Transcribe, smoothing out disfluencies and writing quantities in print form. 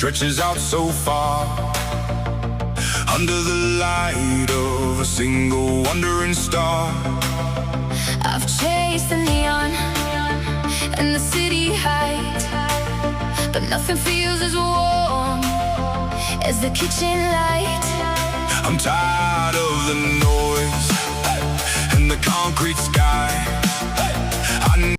stretches out so far, under the light of a single wandering star. I've chased the neon and the city height, but nothing feels as warm as the kitchen light. I'm tired of the noise and the concrete sky.